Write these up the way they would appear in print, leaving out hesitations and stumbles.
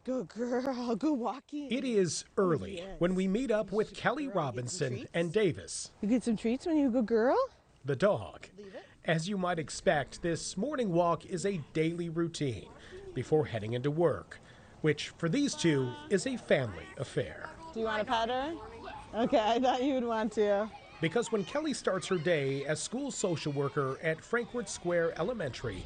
Good girl, good walking. It is early when we meet up with Kelly Robinson and Davis, You get some treats when you're a good girl? the dog. As you might expect, this morning walk is a daily routine before heading into work, which for these two is a family affair. Do you want to pet her? Okay, I thought you would want to. Because when Kelly starts her day as school social worker at Frankfurt Square Elementary,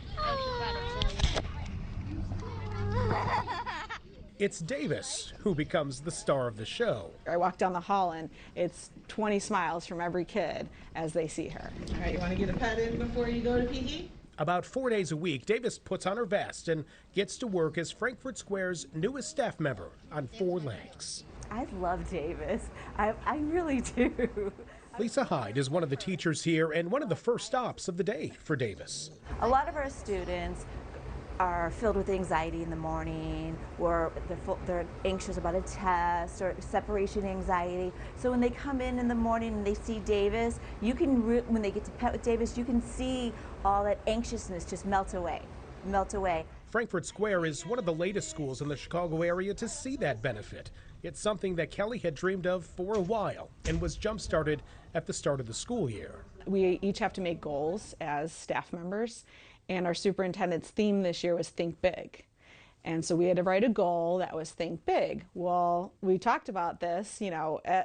it's Davis who becomes the star of the show. I walk down the hall and it's 20 smiles from every kid as they see her. All right, you want to get a pet in before you go to PE? About 4 days a week, Davis puts on her vest and gets to work as Frankfurt Square's newest staff member on 4 legs. I love Davis. I really do. Lisa Hyde is one of the teachers here and one of the first stops of the day for Davis. A lot of our students are filled with anxiety in the morning, or they're anxious about a test or separation anxiety. So when they come in the morning and they see Davis, you can, when they get to pet with Davis, you can see all that anxiousness just melt away, melt away. Frankfurt Square is one of the latest schools in the Chicago area to see that benefit. It's something that Kelly had dreamed of for a while and was jump-started at the start of the school year. We each have to make goals as staff members, and our superintendent's theme this year was Think Big. And so we had to write a goal that was Think Big. Well, we talked about this,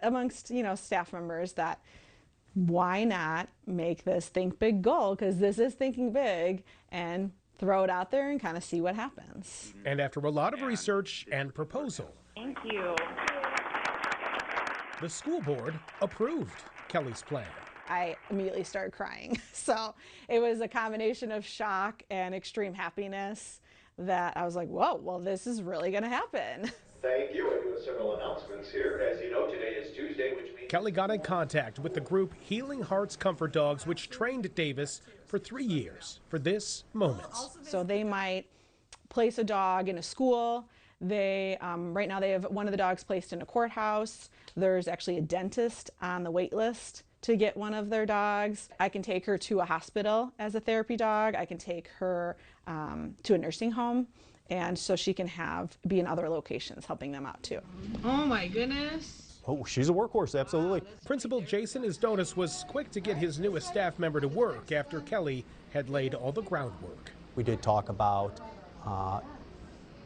amongst, staff members, that why not make this Think Big goal, because this is thinking big, and throw it out there and kind of see what happens. And after a lot of research and proposal, Thank you. the school board approved Kelly's plan. I immediately started crying. So it was a combination of shock and extreme happiness that I was like, whoa, well, this is really going to happen. Thank you. I do have several announcements here. As you know, today is Tuesday, which means Kelly got in contact with the group Healing Hearts Comfort Dogs, which trained Davis for 3 years for this moment. So they might place a dog in a school. They right now they have one of the dogs placed in a courthouse. There's actually a dentist on the wait list to get one of their dogs. I can take her to a hospital as a therapy dog. I can take her to a nursing home, and so she can be in other locations helping them out too. Oh my goodness. Oh, she's a workhorse, absolutely. Principal Jason Isdonis was quick to get his newest staff member to work after Kelly had laid all the groundwork. We did talk about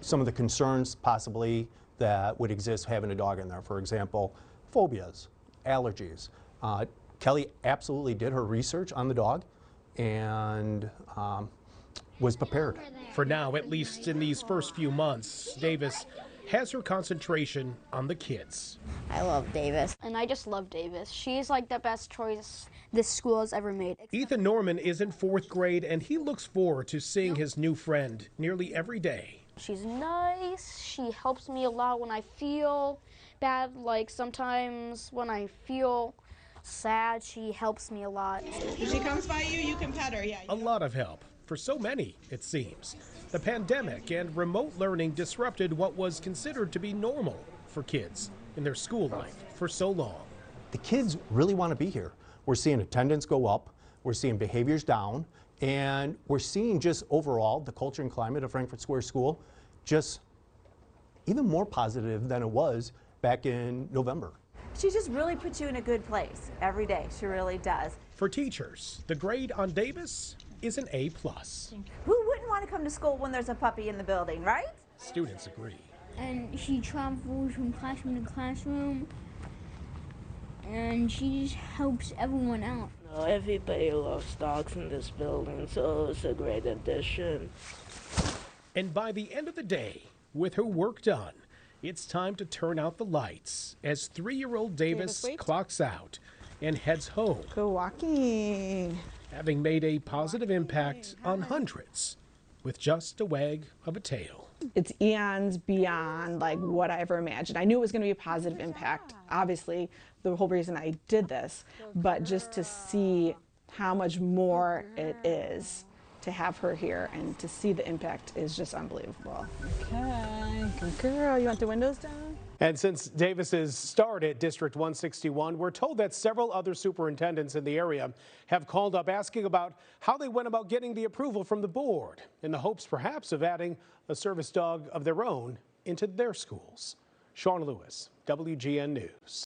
some of the concerns possibly that would exist having a dog in there. For example, phobias, allergies. Kelly absolutely did her research on the dog and was prepared. For now, at least in these first few months, Davis has her concentration on the kids. I love Davis. And I just love Davis. She's like the best choice this school has ever made. Ethan Norman is in 4th grade, and he looks forward to seeing his new friend nearly every day. She's nice. She helps me a lot when I feel bad. Like sometimes when I feel sad, she helps me a lot. If she comes by you, you can pet her. Yeah. A lot of help for so many, it seems. The pandemic and remote learning disrupted what was considered to be normal for kids in their school life for so long. The kids really want to be here. We're seeing attendance go up, we're seeing behaviors down, and we're seeing just overall the culture and climate of Frankfurt Square School just even more positive than it was back in November. She just really puts you in a good place every day. She really does. For teachers, the grade on Davis is an A+. Who wouldn't want to come to school when there's a puppy in the building, right? Students agree. And she travels from classroom to classroom, and she just helps everyone out. Everybody loves dogs in this building, so it's a great addition. And by the end of the day, with her work done, it's time to turn out the lights as 3-year-old Davis clocks out and heads home. Go walking. Having made a positive impact on hundreds with just a wag of a tail. It's eons beyond like what I ever imagined. I knew it was going to be a positive impact, obviously, the whole reason I did this, but just to see how much more it is to have her here and to see the impact is just unbelievable. Okay, good girl. You want the windows down? And since Davis's start at District 161, we're told that several other superintendents in the area have called up asking about how they went about getting the approval from the board in the hopes perhaps of adding a service dog of their own into their schools. Sean Lewis, WGN News.